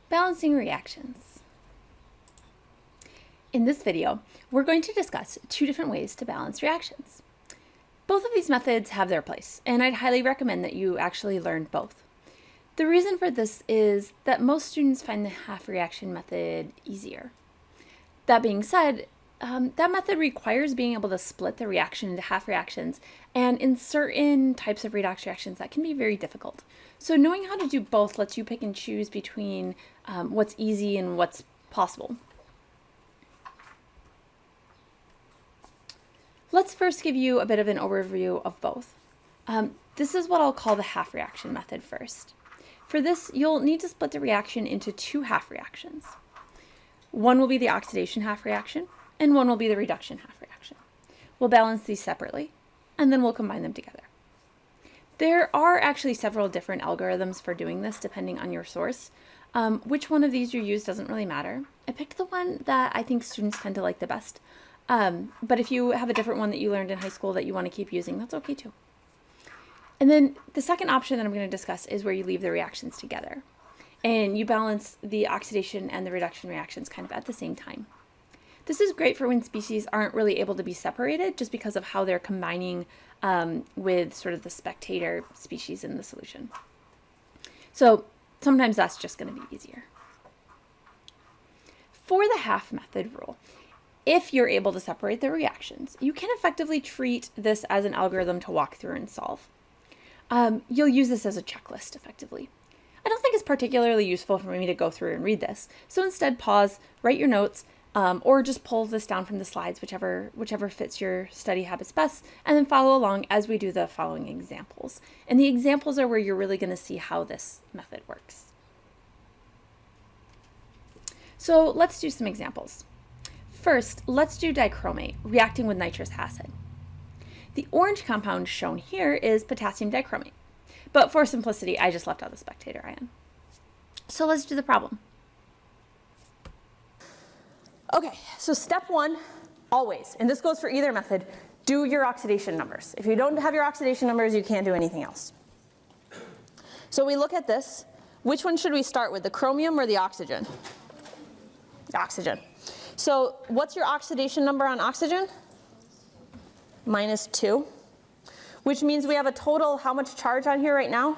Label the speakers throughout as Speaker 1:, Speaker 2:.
Speaker 1: Balancing reactions. In this video, we're going to discuss two different ways to balance reactions. Both of these methods have their place, and I'd highly recommend that you actually learn both. The reason for this is that most students find the half reaction method easier. That being said, that method requires being able to split the reaction into half reactions, and in certain types of redox reactions that can be very difficult. So knowing how to do both lets you pick and choose between what's easy and what's possible. Let's first give you a bit of an overview of both. This is what I'll call the half reaction method first. For this, you'll need to split the reaction into two half reactions. One will be the oxidation half reaction, and one will be the reduction half reaction. We'll balance these separately, and then we'll combine them together. There are actually several different algorithms for doing this depending on your source. Which one of these you use doesn't really matter. I picked the one that I think students tend to like the best. But if you have a different one that you learned in high school that you want to keep using, that's okay too. And then the second option that I'm going to discuss is where you leave the reactions together. And you balance the oxidation and the reduction reactions kind of at the same time. This is great for when species aren't really able to be separated just because of how they're combining with sort of the spectator species in the solution. So sometimes that's just going to be easier. For the half method rule, if you're able to separate the reactions, you can effectively treat this as an algorithm to walk through and solve. You'll use this as a checklist effectively. I don't think it's particularly useful for me to go through and read this, so instead pause, write your notes, or just pull this down from the slides, whichever fits your study habits best, and then follow along as we do the following examples. And the examples are where you're really going to see how this method works. So let's do some examples. First, let's do dichromate, reacting with nitrous acid. The orange compound shown here is potassium dichromate, but for simplicity, I just left out the spectator ion. So let's do the problem.
Speaker 2: Okay, so step one, always, and this goes for either method, do your oxidation numbers. If you don't have your oxidation numbers, you can't do anything else. So we look at this. Which one should we start with, the chromium or the oxygen? The oxygen. So what's your oxidation number on oxygen? -2, which means we have a total, how much charge on here right now?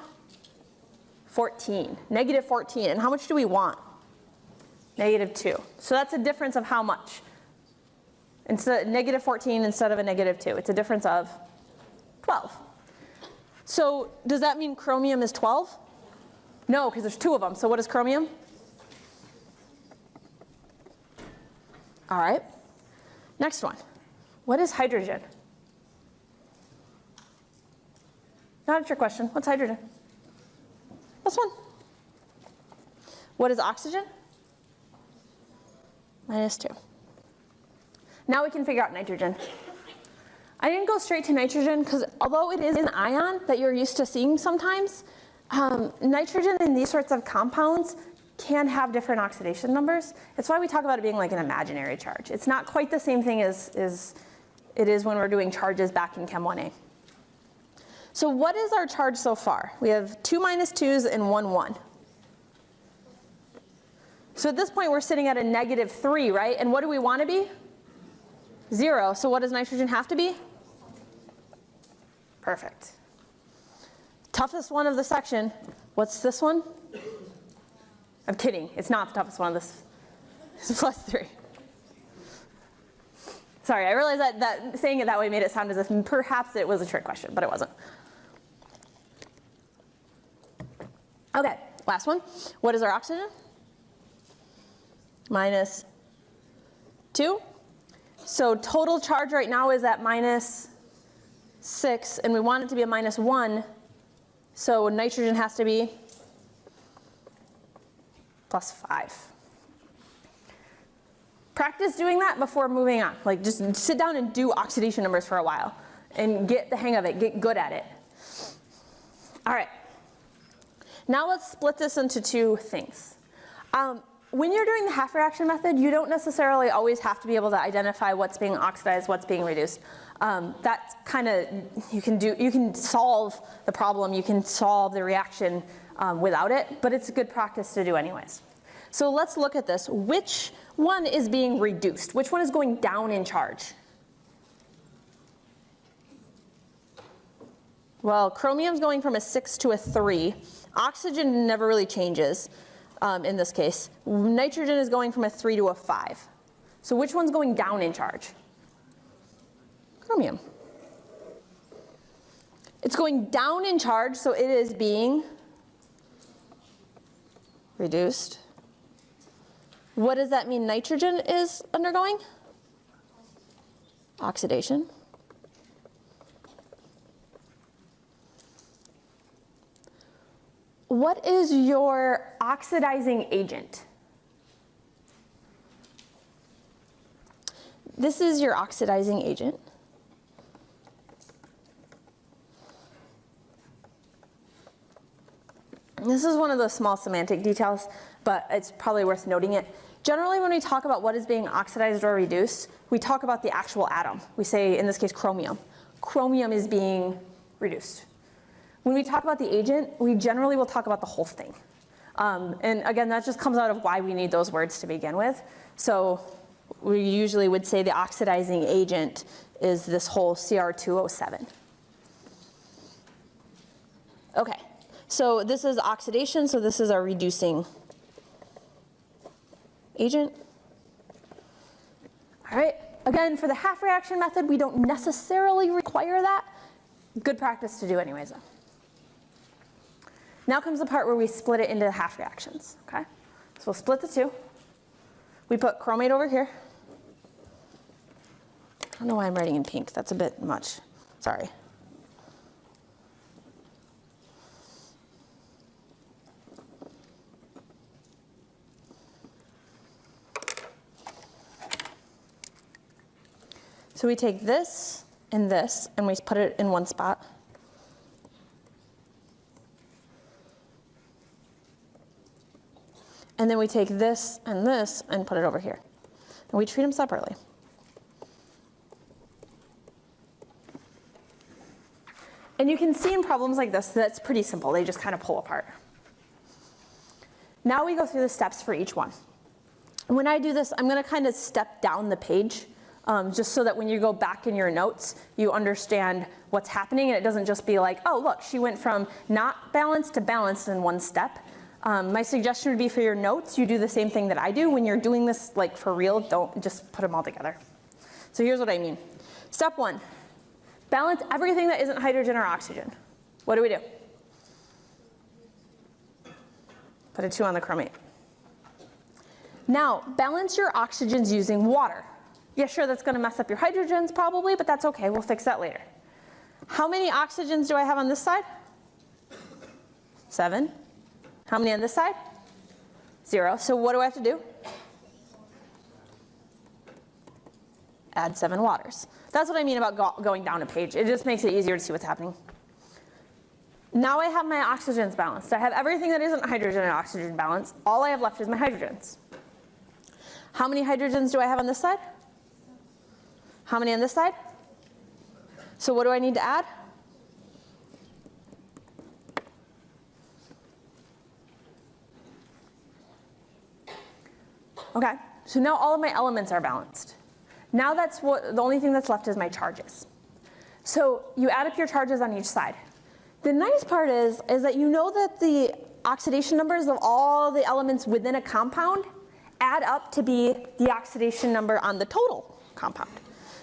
Speaker 2: 14, -14. And how much do we want? -2. So that's a difference of how much? Instead, -14 instead of a -2. It's a difference of 12. So does that mean chromium is 12? No, because there's two of them. So what is chromium? All right. Next one. What is hydrogen? Not a trick question. What's hydrogen? This one. What is oxygen? -2. Now we can figure out nitrogen. I didn't go straight to nitrogen because although it is an ion that you're used to seeing sometimes, nitrogen in these sorts of compounds can have different oxidation numbers. It's why we talk about it being like an imaginary charge. It's not quite the same thing as it is when we're doing charges back in Chem 1A. So what is our charge so far? We have 2 -2s and 1 1. So at this point we're sitting at a -3, right? And what do we want to be? 0. So what does nitrogen have to be? Perfect. Toughest one of the section. What's this one? I'm kidding. It's not the toughest one of this. It's +3. Sorry, I realized that saying it that way made it sound as if perhaps it was a trick question, but it wasn't. Okay, last one. What is our oxygen? -2. So total charge right now is at -6, and we want it to be a -1. So nitrogen has to be +5. Practice doing that before moving on. Like just sit down and do oxidation numbers for a while and get the hang of it, get good at it. All right. Now let's split this into two things. When you're doing the half reaction method, you don't necessarily always have to be able to identify what's being oxidized, what's being reduced. That's kind of, you can solve the problem, you can solve the reaction without it, but it's a good practice to do anyways. So let's look at this. Which one is being reduced? Which one is going down in charge? Well, chromium's going from a 6 to a 3. Oxygen never really changes in this case. Nitrogen is going from a 3 to a 5. So which one's going down in charge? Chromium. It's going down in charge, so it is being reduced. What does that mean nitrogen is undergoing? Oxidation. What is your oxidizing agent? This is your oxidizing agent. This is one of those small semantic details, but it's probably worth noting it. Generally, when we talk about what is being oxidized or reduced, we talk about the actual atom. We say, in this case, chromium. Chromium is being reduced. When we talk about the agent, we generally will talk about the whole thing. And again, that just comes out of why we need those words to begin with. So we usually would say the oxidizing agent is this whole Cr2O7. Okay, so this is oxidation, so this is our reducing agent. All right, again, for the half reaction method, we don't necessarily require that. Good practice to do anyways, though. Now comes the part where we split it into half reactions, okay? So we'll split the two. We put chromate over here. I don't know why I'm writing in pink. That's a bit much. Sorry. So we take this and we put it in one spot. And then we take this and put it over here. And we treat them separately. And you can see in problems like this, that's pretty simple. They just kind of pull apart. Now we go through the steps for each one. When I do this, I'm going to kind of step down the page, just so that when you go back in your notes, you understand what's happening, and it doesn't just be like, oh, look, she went from not balanced to balanced in one step. My suggestion would be for your notes, you do the same thing that I do. When you're doing this like for real, don't just put them all together. So here's what I mean. Step 1, balance everything that isn't hydrogen or oxygen. What do we do? Put a 2 on the chromate. Now, balance your oxygens using water. Yeah, sure, that's going to mess up your hydrogens probably, but that's okay. We'll fix that later. How many oxygens do I have on this side? 7. How many on this side? 0. So what do I have to do? Add 7 waters. That's what I mean about going down a page. It just makes it easier to see what's happening. Now I have my oxygens balanced. I have everything that isn't hydrogen and oxygen balanced. All I have left is my hydrogens. How many hydrogens do I have on this side? How many on this side? So what do I need to add? Okay, so now all of my elements are balanced. Now the only thing that's left is my charges. So you add up your charges on each side. The nice part is that you know that the oxidation numbers of all the elements within a compound add up to be the oxidation number on the total compound.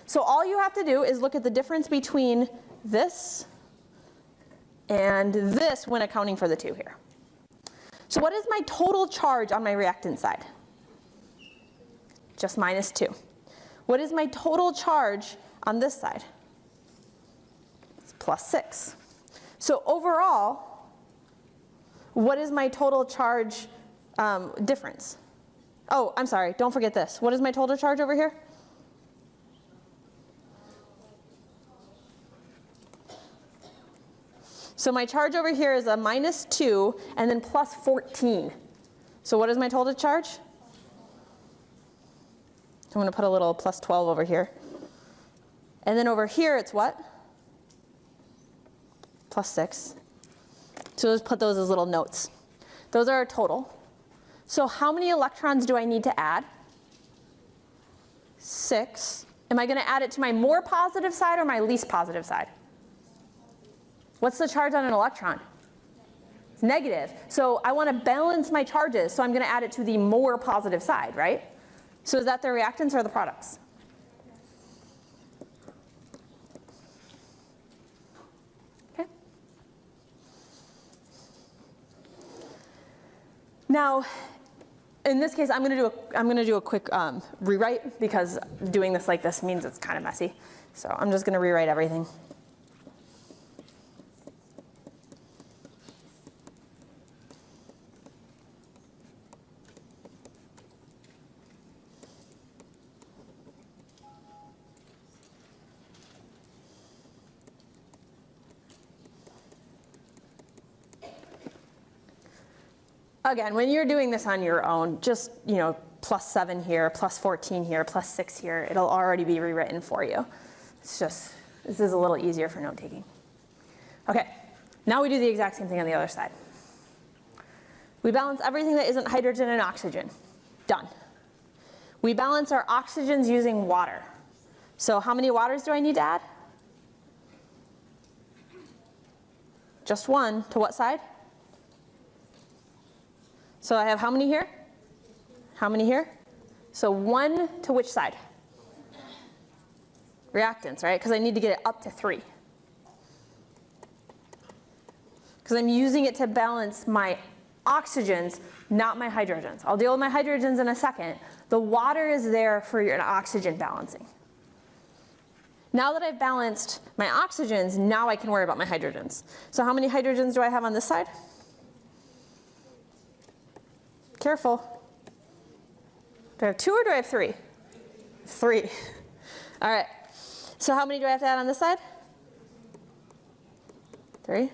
Speaker 2: So all you have to do is look at the difference between this and this when accounting for the 2 here. So what is my total charge on my reactant side? Just -2. What is my total charge on this side? It's +6. So overall, what is my total charge difference? Oh, I'm sorry, don't forget this. What is my total charge over here? So my charge over here is a -2 and then +14. So what is my total charge? I'm going to put a little +12 over here. And then over here it's what? +6. So let's put those as little notes. Those are our total. So how many electrons do I need to add? 6. Am I going to add it to my more positive side or my least positive side? What's the charge on an electron? It's negative. So I want to balance my charges, so I'm going to add it to the more positive side, right? So is that the reactants or the products? Okay. Now, in this case, I'm going to do a quick rewrite, because doing this like this means it's kind of messy. So I'm just going to rewrite everything. Again, when you're doing this on your own, just, +7 here, +14 here, +6 here, it'll already be rewritten for you. It's just, this is a little easier for note taking. Okay, now we do the exact same thing on the other side. We balance everything that isn't hydrogen and oxygen. Done. We balance our oxygens using water. So how many waters do I need to add? Just one. To what side? So I have how many here? How many here? So 1 to which side? Reactants, right? Because I need to get it up to 3. Because I'm using it to balance my oxygens, not my hydrogens. I'll deal with my hydrogens in a second. The water is there for your oxygen balancing. Now that I've balanced my oxygens, now I can worry about my hydrogens. So how many hydrogens do I have on this side? Careful. Do I have 2 or do I have 3? 3. All right. So how many do I have to add on this side? 3.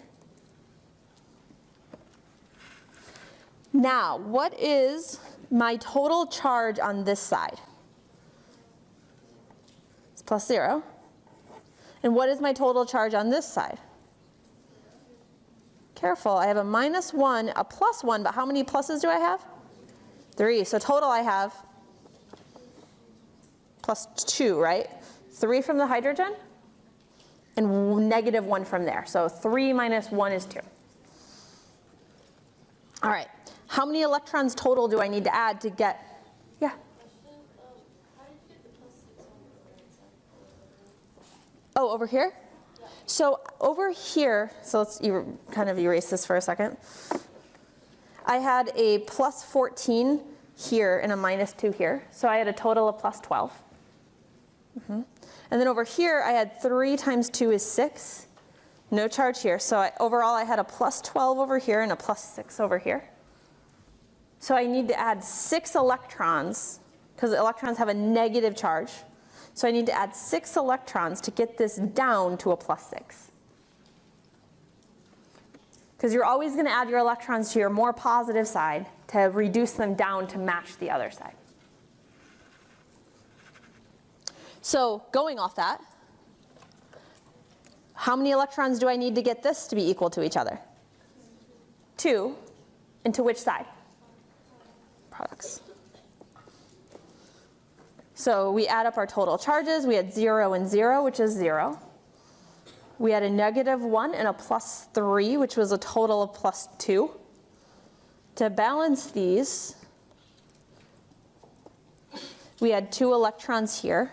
Speaker 2: Now, what is my total charge on this side? It's +0. And what is my total charge on this side? Careful, I have a -1, a +1, but how many pluses do I have? 3. So total I have +2, right? 3 from the hydrogen and -1 from there. So 3 minus 1 is 2. All right. How many electrons total do I need to add to get? Yeah. Oh, over here? So over here, so let's kind of erase this for a second. I had a +14 here and a -2 here. So I had a total of +12. And then over here, I had 3 times 2 is 6. No charge here. So overall, I had a +12 over here and a +6 over here. So I need to add 6 electrons, because electrons have a negative charge. So I need to add 6 electrons to get this down to a +6. Because you're always going to add your electrons to your more positive side to reduce them down to match the other side. So going off that, how many electrons do I need to get this to be equal to each other? 2. And to which side? Products. So we add up our total charges. We had 0 and 0, which is 0. We had a -1 and a +3, which was a total of +2. To balance these, we had 2 electrons here.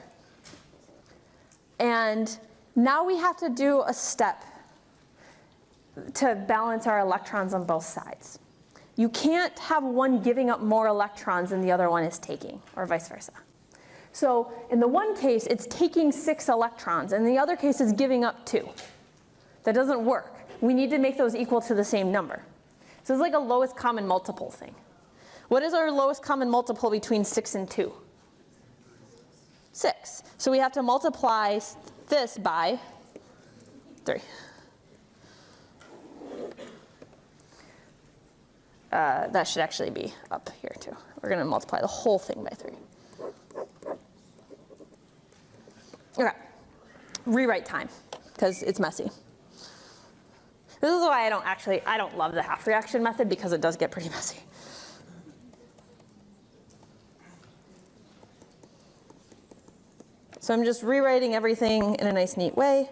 Speaker 2: And now we have to do a step to balance our electrons on both sides. You can't have one giving up more electrons than the other one is taking, or vice versa. So in the one case, it's taking 6 electrons, and the other case is giving up 2. That doesn't work. We need to make those equal to the same number. So it's like a lowest common multiple thing. What is our lowest common multiple between 6 and 2? 6. So we have to multiply this by 3. That should actually be up here too. We're going to multiply the whole thing by 3. Okay, rewrite time, because it's messy. This is why I don't love the half reaction method, because it does get pretty messy. So I'm just rewriting everything in a nice, neat way.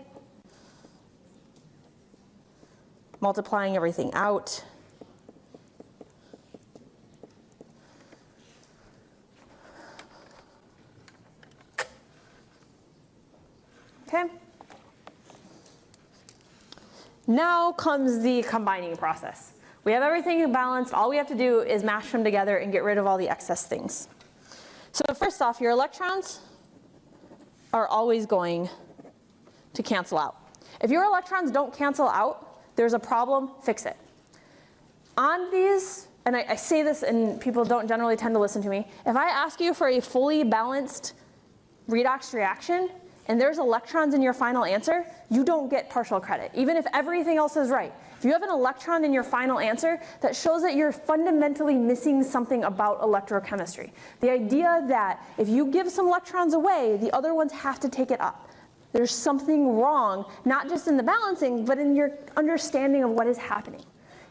Speaker 2: Multiplying everything out. Okay. Now comes the combining process. We have everything balanced. All we have to do is mash them together and get rid of all the excess things. So first off, your electrons are always going to cancel out. If your electrons don't cancel out, there's a problem, fix it. On these, and I say this and people don't generally tend to listen to me, if I ask you for a fully balanced redox reaction, and there's electrons in your final answer, you don't get partial credit, even if everything else is right. If you have an electron in your final answer, that shows that you're fundamentally missing something about electrochemistry. The idea that if you give some electrons away, the other ones have to take it up. There's something wrong, not just in the balancing, but in your understanding of what is happening.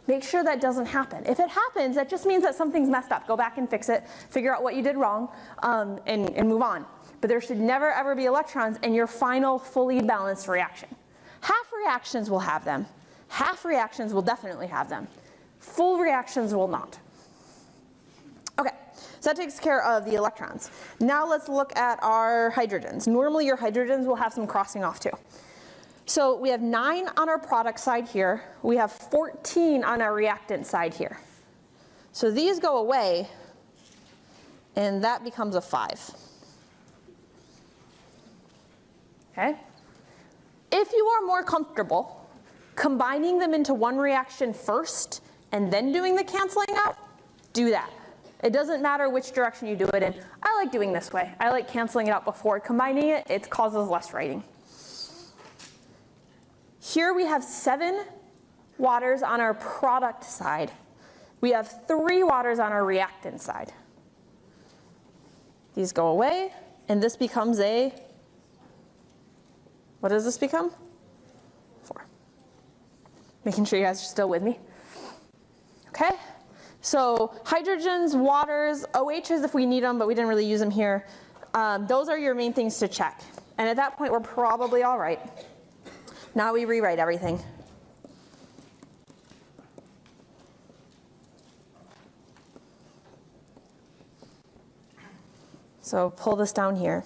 Speaker 2: Make sure that doesn't happen. If it happens, that just means that something's messed up. Go back and fix it, figure out what you did wrong, and move on. But there should never ever be electrons in your final fully balanced reaction. Half reactions will have them. Half reactions will definitely have them. Full reactions will not. Okay, so that takes care of the electrons. Now let's look at our hydrogens. Normally your hydrogens will have some crossing off too. So we have 9 on our product side here. We have 14 on our reactant side here. So these go away, and that becomes a 5. Okay? If you are more comfortable combining them into one reaction first and then doing the canceling out, do that. It doesn't matter which direction you do it in. I like doing this way. I like canceling it out before combining it. It causes less writing. Here we have 7 waters on our product side. We have 3 waters on our reactant side. These go away, and this becomes a, what does this become? 4. Making sure you guys are still with me. Okay, so hydrogens, waters, OHs if we need them, but we didn't really use them here. Those are your main things to check. And at that point, we're probably all right. Now we rewrite everything. So pull this down here.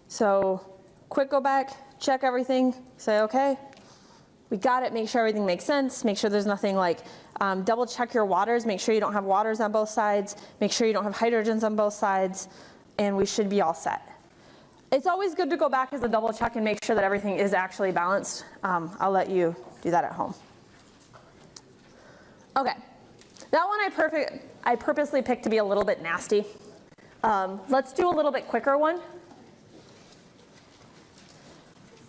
Speaker 2: So quick go back, check everything, say okay, we got it, make sure everything makes sense, make sure there's nothing like, double check your waters, make sure you don't have waters on both sides, make sure you don't have hydrogens on both sides, and we should be all set. It's always good to go back as a double check and make sure that everything is actually balanced. I'll let you do that at home. Okay, that one I purposely picked to be a little bit nasty. Let's do a little bit quicker one,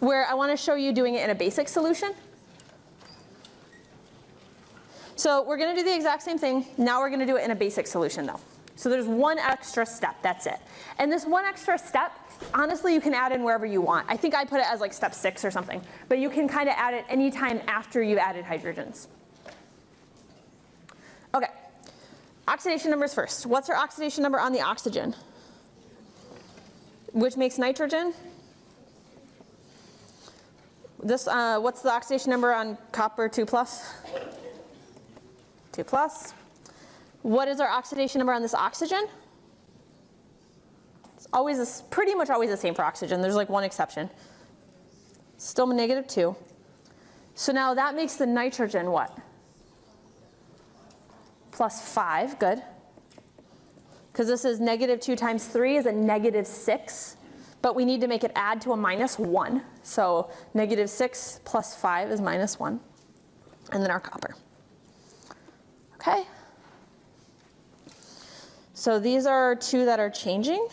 Speaker 2: where I want to show you doing it in a basic solution. So we're going to do the exact same thing. Now we're going to do it in a basic solution though. So there's one extra step, that's it. And this one extra step, honestly, you can add in wherever you want. I think I put it as like step 6 or something, but you can kind of add it anytime after you've added hydrogens. Okay, oxidation numbers first. What's our oxidation number on the oxygen? Which makes nitrogen? This, what's the oxidation number on copper 2+? 2+. What is our oxidation number on this oxygen? It's always pretty much always the same for oxygen. There's like one exception. Still -2. So now that makes the nitrogen what? +5, good. Because this is -2 times 3 is a -6. But we need to make it add to a -1. So -6 plus 5 is -1. And then our copper. Okay. So these are 2 that are changing.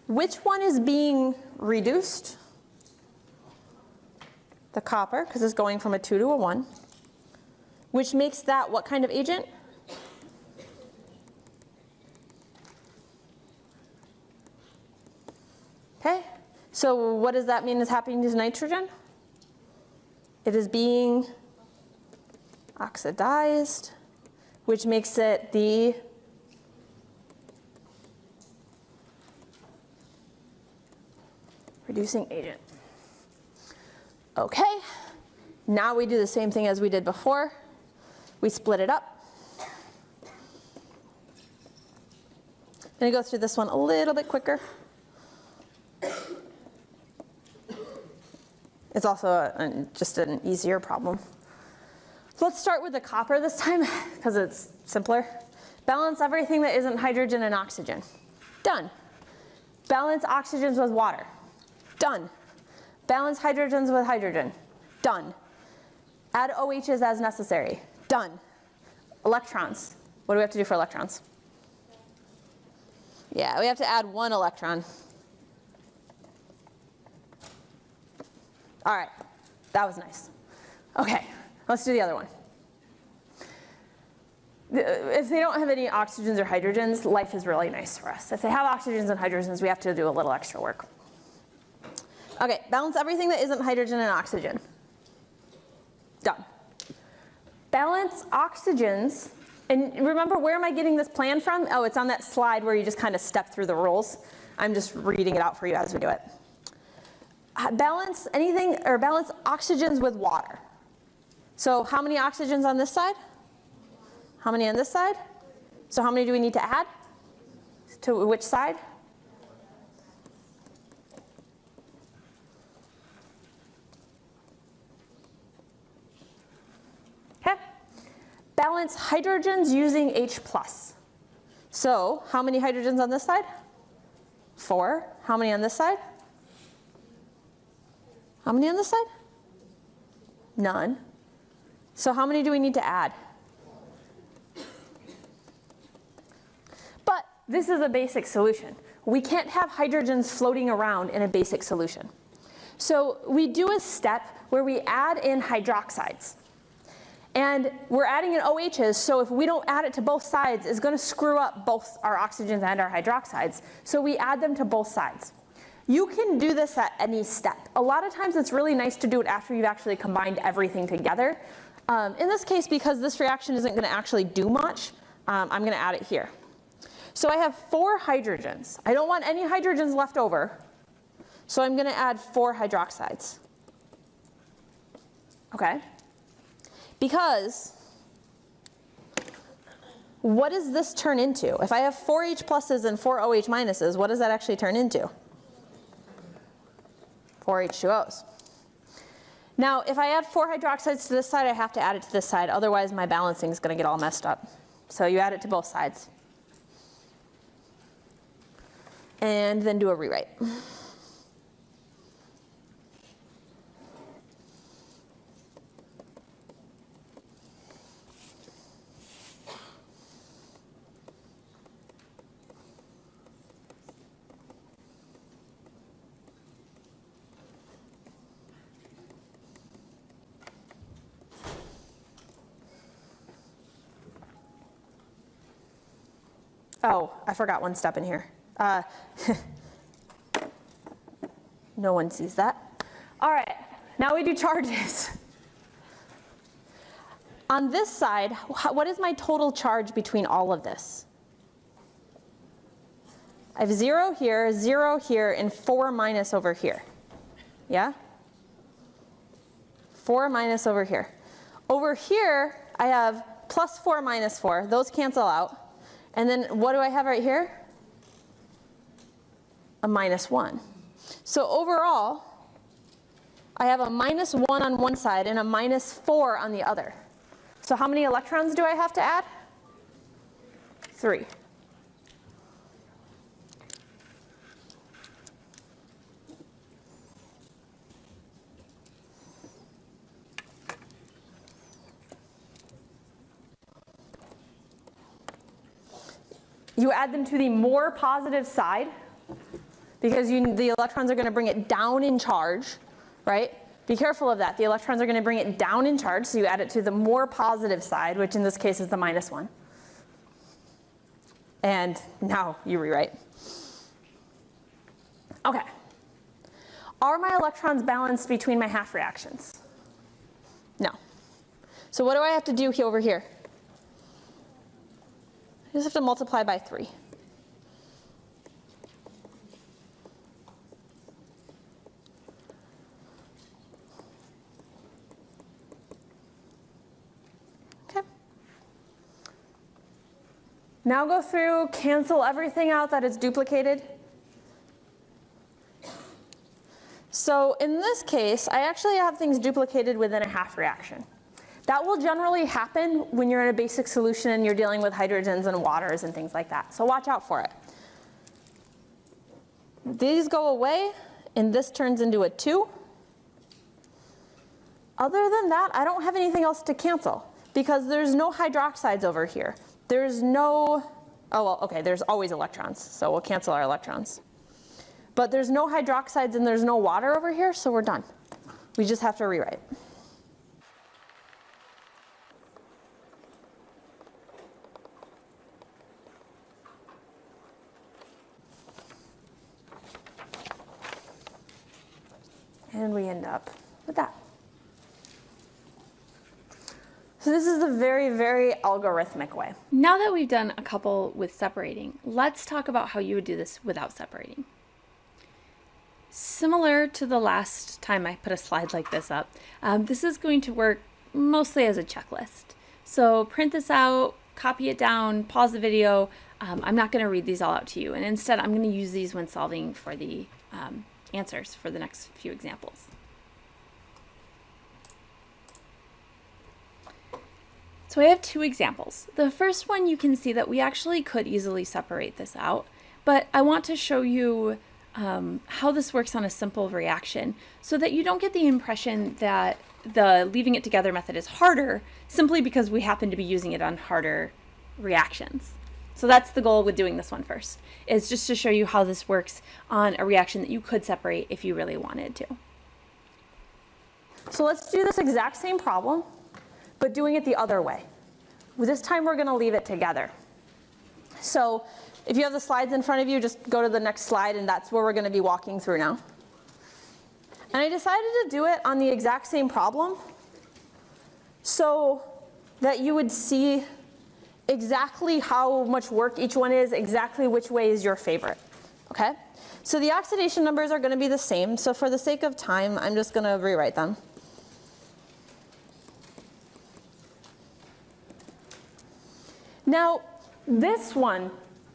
Speaker 2: Which one is being reduced? The copper, because it's going from a 2 to a 1. Which makes that what kind of agent? So what does that mean is happening to nitrogen? It is being oxidized, which makes it the reducing agent. Okay, now we do the same thing as we did before. We split it up. I'm going to go through this one a little bit quicker. It's also just an easier problem. So let's start with the copper this time, because it's simpler. Balance everything that isn't hydrogen and oxygen. Done. Balance oxygens with water. Done. Balance hydrogens with hydrogen. Done. Add OHs as necessary. Done. Electrons. What do we have to do for electrons? Yeah, we have to add 1 electron. All right, that was nice. Okay, let's do the other one. If they don't have any oxygens or hydrogens, life is really nice for us. If they have oxygens and hydrogens, we have to do a little extra work. Okay, balance everything that isn't hydrogen and oxygen. Done. Balance oxygens, and remember, where am I getting this plan from? Oh, it's on that slide where you just kind of step through the rules. I'm just reading it out for you as we do it. Balance anything, or balance oxygens with water. So how many oxygens on this side? How many on this side? So how many do we need to add? To which side? Okay. Balance hydrogens using H+. So how many hydrogens on this side? 4. How many on this side? How many on this side? None. So how many do we need to add? But this is a basic solution. We can't have hydrogens floating around in a basic solution. So we do a step where we add in hydroxides. And we're adding in OHs, so if we don't add it to both sides, it's going to screw up both our oxygens and our hydroxides. So we add them to both sides. You can do this at any step. A lot of times it's really nice to do it after you've actually combined everything together. In this case, because this reaction isn't going to actually do much, I'm going to add it here. So I have 4 hydrogens. I don't want any hydrogens left over, so I'm going to add 4 hydroxides. Okay? Because what does this turn into? If I have 4 H pluses and 4 OH minuses, what does that actually turn into? 4 H2Os. Now, if I add 4 hydroxides to this side, I have to add it to this side. Otherwise, my balancing is going to get all messed up. So you add it to both sides. And then do a rewrite. Oh, I forgot one step in here. No one sees that. All right, now we do charges. On this side, what is my total charge between all of this? I have 0 here, 0 here, and 4 minus over here. Yeah? 4 minus over here. Over here, I have plus 4 minus 4. Those cancel out. And then what do I have right here? A minus 1. So overall, I have a minus 1 on one side and a minus 4 on the other. So how many electrons do I have to add? 3. You add them to the more positive side because the electrons are going to bring it down in charge, right? Be careful of that. The electrons are going to bring it down in charge, so you add it to the more positive side, which in this case is the minus 1. And now you rewrite. Okay. Are my electrons balanced between my half reactions? No. So what do I have to do over here? I just have to multiply by 3. Okay. Now go through, cancel everything out that is duplicated. So in this case, I actually have things duplicated within a half reaction. That will generally happen when you're in a basic solution and you're dealing with hydrogens and waters and things like that. So watch out for it. These go away, and this turns into a 2. Other than that, I don't have anything else to cancel because there's no hydroxides over here. There's no, oh well, okay, there's always electrons, so we'll cancel our electrons. But there's no hydroxides and there's no water over here, so we're done. We just have to rewrite. And we end up with that. So this is the very, very algorithmic way.
Speaker 1: Now that we've done a couple with separating, let's talk about how you would do this without separating. Similar to the last time I put a slide like this up, this is going to work mostly as a checklist. So print this out, copy it down, pause the video. I'm not going to read these all out to you, and instead I'm going to use these when solving for the answers for the next few examples. So I have 2 examples. The first one, you can see that we actually could easily separate this out, but I want to show you how this works on a simple reaction so that you don't get the impression that the leaving it together method is harder simply because we happen to be using it on harder reactions. So that's the goal with doing this one first, is just to show you how this works on a reaction that you could separate if you really wanted to.
Speaker 2: So let's do this exact same problem, but doing it the other way. This time we're going to leave it together. So if you have the slides in front of you, just go to the next slide, and that's where we're going to be walking through now. And I decided to do it on the exact same problem so that you would see exactly how much work each one is, exactly which way is your favorite. Okay? So the oxidation numbers are going to be the same. So for the sake of time, I'm just going to rewrite them. Now, this one,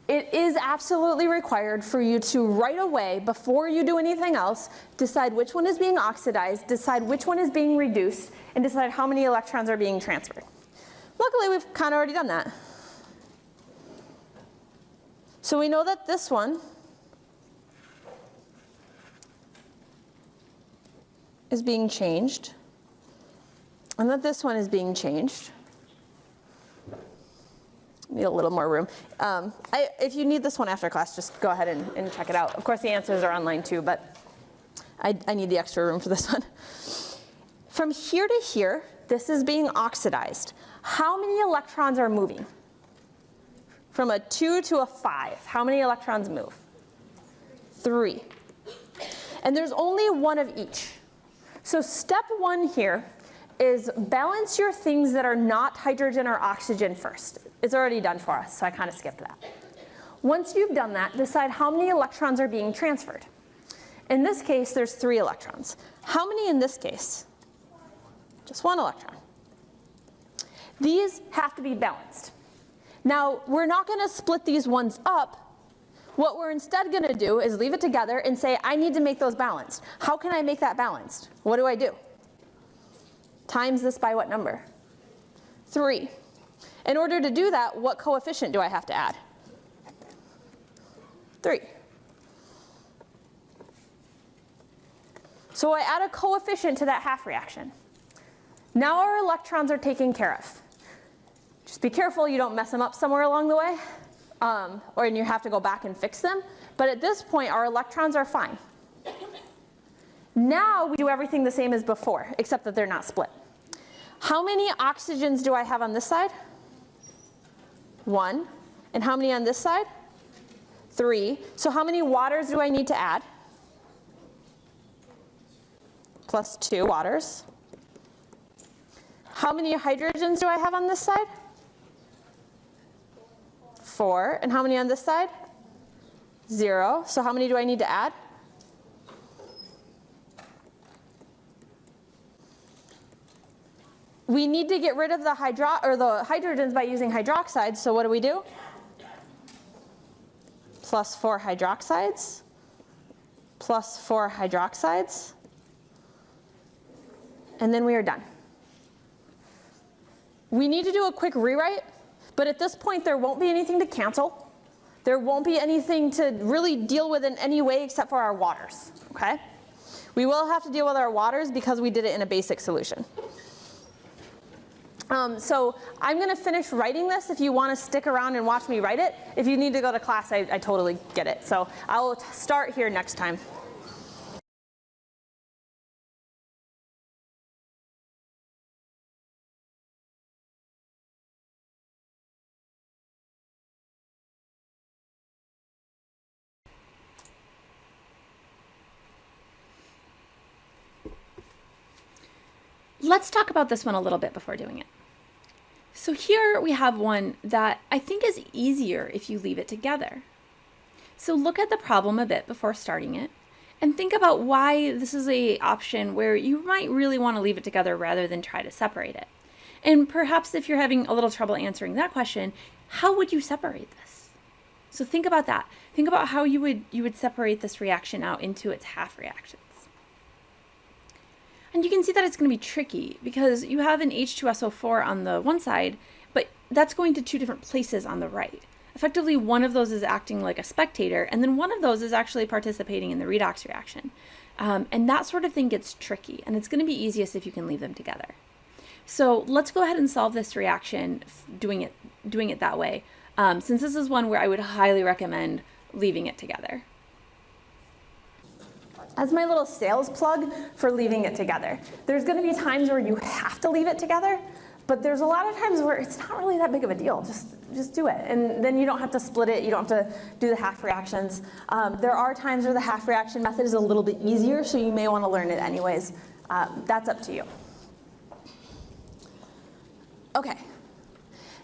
Speaker 2: it is absolutely required for you to right away, before you do anything else, decide which one is being oxidized, decide which one is being reduced, and decide how many electrons are being transferred. Luckily, we've kind of already done that. So we know that this one is being changed, and that this one is being changed. Need a little more room. If you need this one after class, just go ahead and check it out. Of course, the answers are online too, but I need the extra room for this one. From here to here, this is being oxidized. How many electrons are moving? From a 2 to a 5, how many electrons move? 3. And there's only one of each. So step 1 here is balance your things that are not hydrogen or oxygen first. It's already done for us, so I kind of skipped that. Once you've done that, decide how many electrons are being transferred. In this case, there's 3 electrons. How many in this case? Just 1 electron. These have to be balanced. Now, we're not going to split these ones up. What we're instead going to do is leave it together and say, I need to make those balanced. How can I make that balanced? What do? Times this by what number? 3. In order to do that, what coefficient do I have to add? 3. So I add a coefficient to that half reaction. Now our electrons are taken care of. Just be careful you don't mess them up somewhere along the way, or you have to go back and fix them. But at this point, our electrons are fine. Now we do everything the same as before, except that they're not split. How many oxygens do I have on this side? 1. And how many on this side? 3. So how many waters do I need to add? plus 2 waters. How many hydrogens do I have on this side? 4. And how many on this side? 0. So how many do I need to add? We need to get rid of the hydrogens by using hydroxides, so what do? Plus 4 hydroxides, plus 4 hydroxides, and then we are done. We need to do a quick rewrite, but at this point there won't be anything to cancel. There won't be anything to really deal with in any way except for our waters, okay? We will have to deal with our waters because we did it in a basic solution. So I'm going to finish writing this if you want to stick around and watch me write it. If you need to go to class, I totally get it. So I'll start here next time.
Speaker 1: Let's talk about this one a little bit before doing it. So here we have one that I think is easier if you leave it together. So look at the problem a bit before starting it and think about why this is an option where you might really want to leave it together rather than try to separate it. And perhaps if you're having a little trouble answering that question, how would you separate this? So think about that. Think about how you would separate this reaction out into its half reactions. And you can see that it's going to be tricky because you have an H2SO4 on the one side, but that's going to 2 different places on the right. Effectively, one of those is acting like a spectator, and then one of those is actually participating in the redox reaction. And that sort of thing gets tricky, and it's going to be easiest if you can leave them together. So let's go ahead and solve this reaction doing it that way, since this is one where I would highly recommend leaving it together.
Speaker 2: As my little sales plug for leaving it together, there's going to be times where you have to leave it together, but there's a lot of times where it's not really that big of a deal. Just do it, and then you don't have to split it. You don't have to do the half reactions. There are times where the half reaction method is a little bit easier, so you may want to learn it anyways. That's up to you. Okay.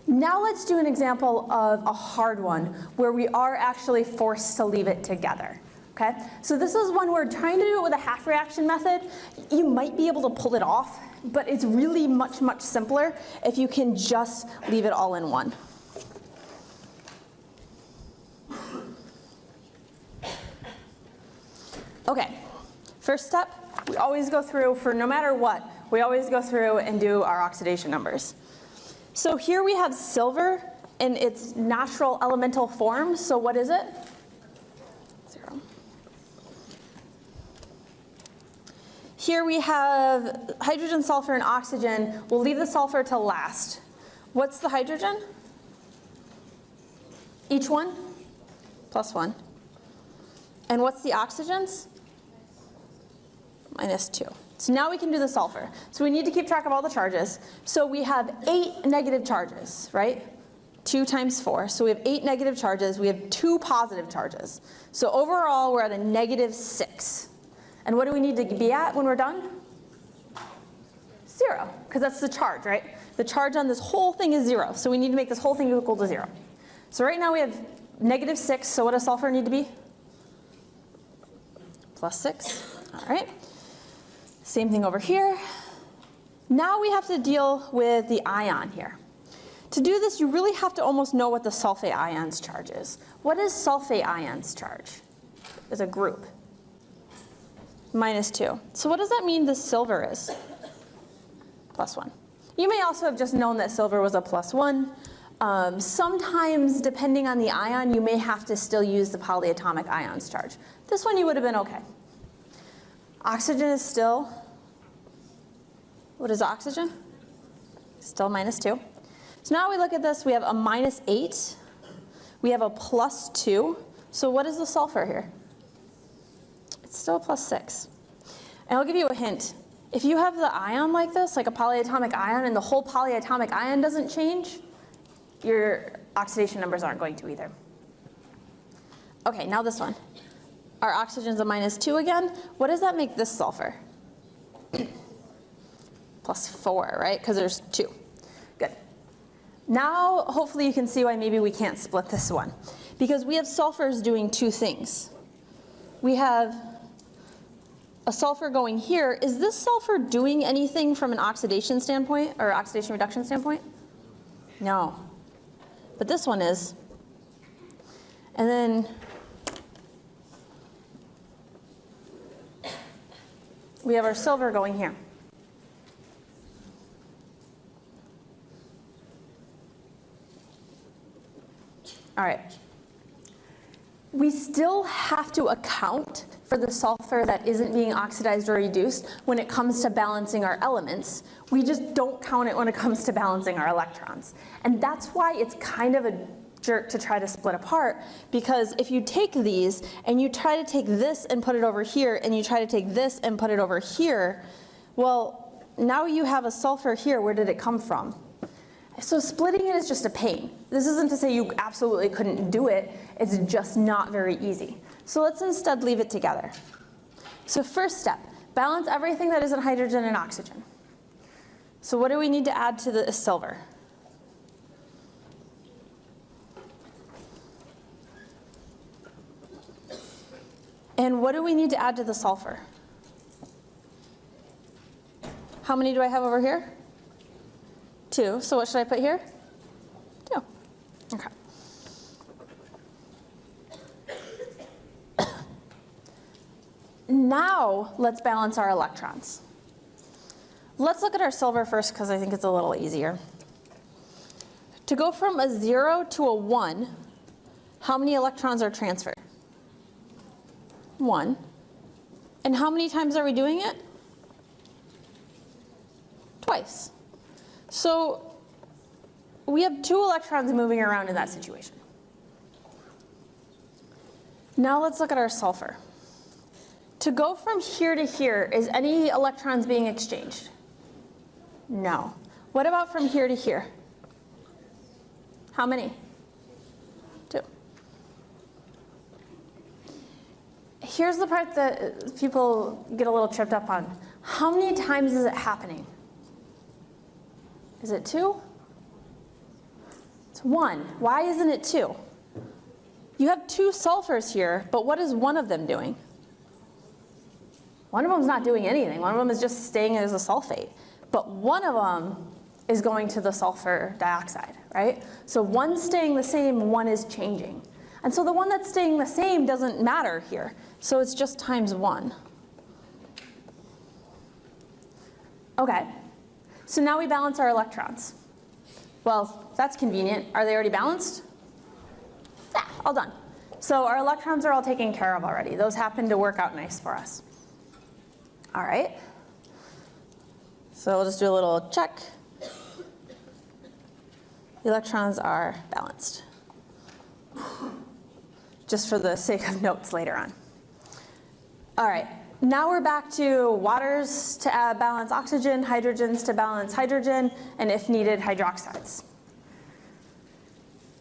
Speaker 2: Now let's do an example of a hard one where we are actually forced to leave it together. Okay, so this is one we're trying to do it with a half reaction method. You might be able to pull it off, but it's really much, much simpler if you can just leave it all in one. Okay, first step, we always go through, for no matter what, we always go through and do our oxidation numbers. So here we have silver in its natural elemental form, so what is it? 0. Here we have hydrogen, sulfur, and oxygen. We'll leave the sulfur till last. What's the hydrogen? Each one? Plus 1. And what's the oxygens? Minus 2. So now we can do the sulfur. So we need to keep track of all the charges. So we have 8 negative charges, right? 2 times 4. So we have 8 negative charges. We have 2 positive charges. So overall, we're at a -6. And what do we need to be at when we're done? 0, because that's the charge, right? The charge on this whole thing is 0. So we need to make this whole thing equal to 0. So right now we have -6. So what does sulfur need to be? +6. All right. Same thing over here. Now we have to deal with the ion here. To do this, you really have to almost know what the sulfate ion's charge is. What is sulfate ion's charge as a group? -2. So what does that mean the silver is? +1. You may also have just known that silver was a +1. Sometimes, depending on the ion, you may have to still use the polyatomic ion's charge. This one you would have been okay. Oxygen is still, what is oxygen? Still -2. So now we look at this, we have a -8. We have a +2. So what is the sulfur here? It's still +6. And I'll give you a hint. If you have the ion like this, like a polyatomic ion, and the whole polyatomic ion doesn't change, your oxidation numbers aren't going to either. Okay, now this one. Our oxygen's a -2 again. What does that make this sulfur? Plus 4, right? Because there's 2. Good. Now, hopefully you can see why maybe we can't split this one. Because we have sulfurs doing 2 things. We have a sulfur going here. Is this sulfur doing anything from an oxidation standpoint or oxidation reduction standpoint? No. But this one is. And then we have our silver going here. All right. We still have to account for the sulfur that isn't being oxidized or reduced when it comes to balancing our elements. We just don't count it when it comes to balancing our electrons. And that's why it's kind of a jerk to try to split apart, because if you take these and you try to take this and put it over here, and you try to take this and put it over here, well, now you have a sulfur here. Where did it come from? So splitting it is just a pain. This isn't to say you absolutely couldn't do it. It's just not very easy. So let's instead leave it together. So first step, balance everything that isn't hydrogen and oxygen. So what do we need to add to the silver? And what do we need to add to the sulfur? How many do I have over here? 2. So what should I put here? 2. Okay. Now let's balance our electrons. Let's look at our silver first because I think it's a little easier. To go from a 0 to a 1, how many electrons are transferred? 1. And how many times are we doing it? Twice. So we have 2 electrons moving around in that situation. Now let's look at our sulfur. To go from here to here, is any electrons being exchanged? No. What about from here to here? How many? 2. Here's the part that people get a little tripped up on. How many times is it happening? Is it 2? It's 1. Why isn't it 2? You have 2 sulfurs here, but what is one of them doing? One of them is not doing anything. One of them is just staying as a sulfate. But one of them is going to the sulfur dioxide, right? So one's staying the same, one is changing. And so the one that's staying the same doesn't matter here. So it's just times 1. Okay. So now we balance our electrons. Well, that's convenient. Are they already balanced? Yeah, all done. So our electrons are all taken care of already. Those happen to work out nice for us. All right. So we'll just do a little check. The electrons are balanced. Just for the sake of notes later on. All right. Now we're back to waters to balance oxygen, hydrogens to balance hydrogen, and if needed, hydroxides.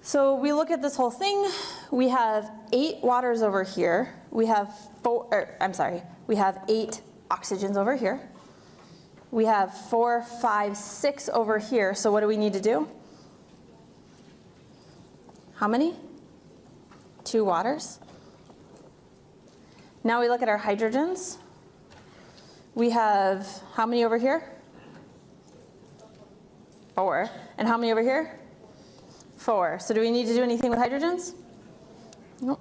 Speaker 2: So we look at this whole thing. We have 8 waters over here. We have 8 oxygens over here. We have 4, 5, 6 over here. So what do we need to do? How many? 2 waters. Now we look at our hydrogens. We have how many over here? 4. And how many over here? 4. So do we need to do anything with hydrogens? Nope.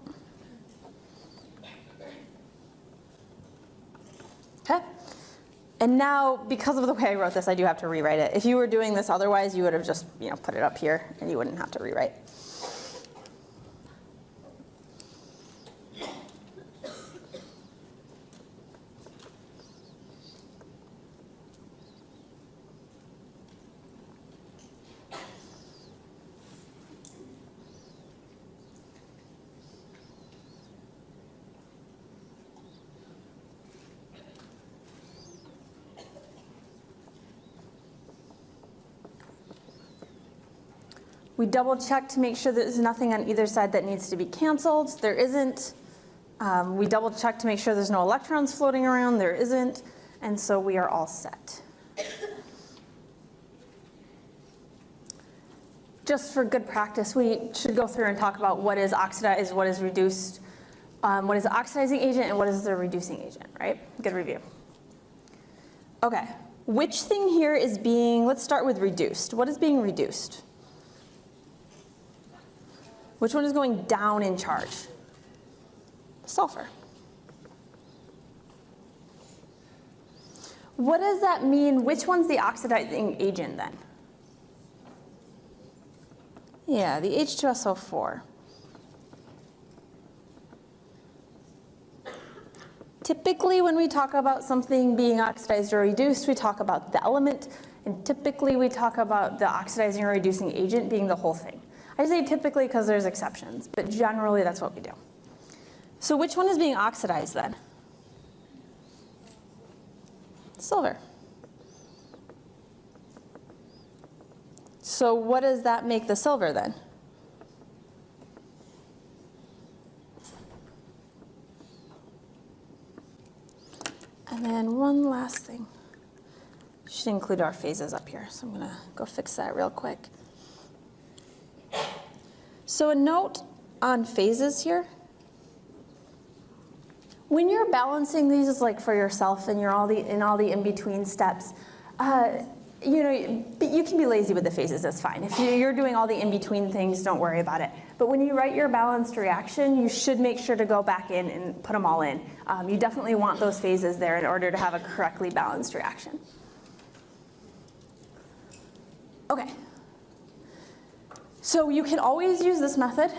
Speaker 2: Okay. And now, because of the way I wrote this, I do have to rewrite it. If you were doing this otherwise, you would have just, put it up here, and you wouldn't have to rewrite. We double check to make sure that there's nothing on either side that needs to be canceled. There isn't. We double check to make sure there's no electrons floating around. There isn't. And so we are all set. Just for good practice, we should go through and talk about what is oxidized, what is reduced, what is the oxidizing agent, and what is the reducing agent, right? Good review. Okay, which thing here is being, let's start with reduced. What is being reduced? Which one is going down in charge? Sulfur. What does that mean? Which one's the oxidizing agent then? Yeah, the H2SO4. Typically, when we talk about something being oxidized or reduced, we talk about the element, and typically we talk about the oxidizing or reducing agent being the whole thing. I say typically because there's exceptions, but generally that's what we do. So which one is being oxidized then? Silver. So what does that make the silver then? And then one last thing. Should include our phases up here, so I'm going to go fix that real quick. So a note on phases here. When you're balancing these, like for yourself, and you're in all the in-between steps, you know, but you can be lazy with the phases, that's fine. If you're doing all the in-between things, don't worry about it. But when you write your balanced reaction, you should make sure to go back in and put them all in. You definitely want those phases there in order to have a correctly balanced reaction. Okay. So you can always use this method,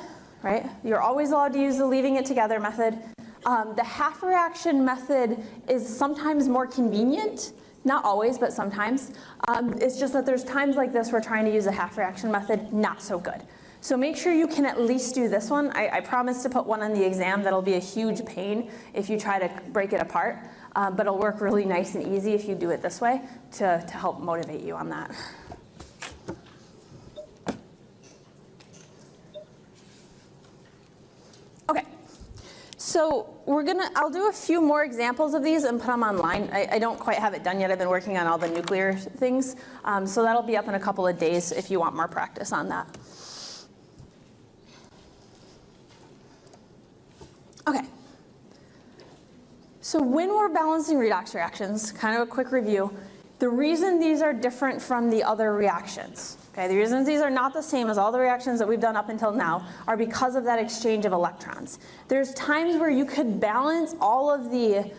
Speaker 2: right? You're always allowed to use the leaving it together method. The half reaction method is sometimes more convenient. Not always, but sometimes. It's just that there's times like this where trying to use a half reaction method, not so good. So make sure you can at least do this one. I promise to put one on the exam that'll be a huge pain if you try to break it apart, but it'll work really nice and easy if you do it this way to help motivate you on that. Okay. So I'll do a few more examples of these and put them online. I don't quite have it done yet. I've been working on all the nuclear things. So that'll be up in a couple of days if you want more practice on that. Okay. So when we're balancing redox reactions, kind of a quick review, the reason these are different from the other reactions, okay, the reasons these are not the same as all the reactions that we've done up until now are because of that exchange of electrons. There's times where you could balance all of the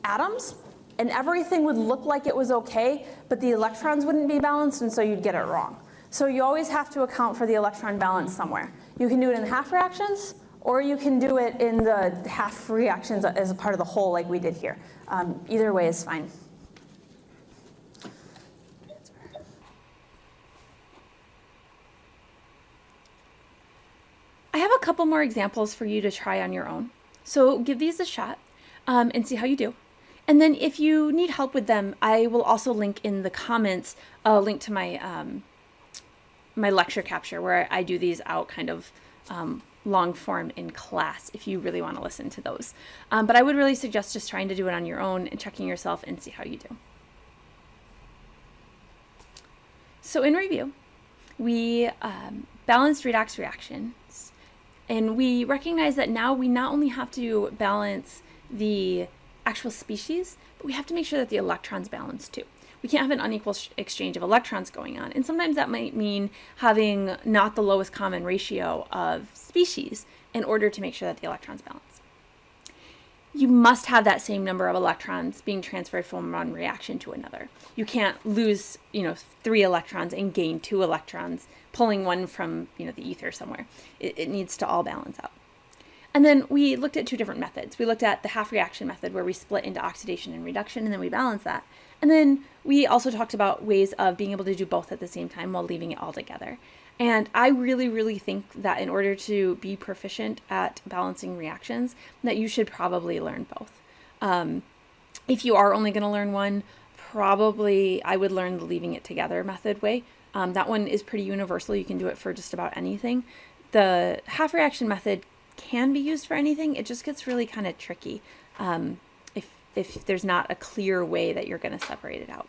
Speaker 2: atoms and everything would look like it was okay, but the electrons wouldn't be balanced, and so you'd get it wrong. So you always have to account for the electron balance somewhere. You can do it in the half reactions, or you can do it in the half reactions as a part of the whole like we did here. Either way is fine.
Speaker 1: I have a couple more examples for you to try on your own. So give these a shot and see how you do. And then if you need help with them, I will also link in the comments a link to my my lecture capture where I do these out kind of long form in class if you really want to listen to those. But I would really suggest just trying to do it on your own and checking yourself and see how you do. So in review, we balanced redox reactions, and we recognize that now we not only have to balance the actual species, but we have to make sure that the electrons balance too. We can't have an unequal exchange of electrons going on. And sometimes that might mean having not the lowest common ratio of species in order to make sure that the electrons balance. You must have that same number of electrons being transferred from one reaction to another. You can't lose, 3 electrons and gain 2 electrons, pulling one from, the ether somewhere. It needs to all balance out. And then we looked at 2 different methods. We looked at the half reaction method where we split into oxidation and reduction, and then we balance that. And then we also talked about ways of being able to do both at the same time while leaving it all together. And I really, really think that in order to be proficient at balancing reactions, that you should probably learn both. If you are only going to learn one, probably I would learn the leaving it together method way. That one is pretty universal. You can do it for just about anything. The half reaction method can be used for anything. It just gets really kind of tricky if there's not a clear way that you're going to separate it out.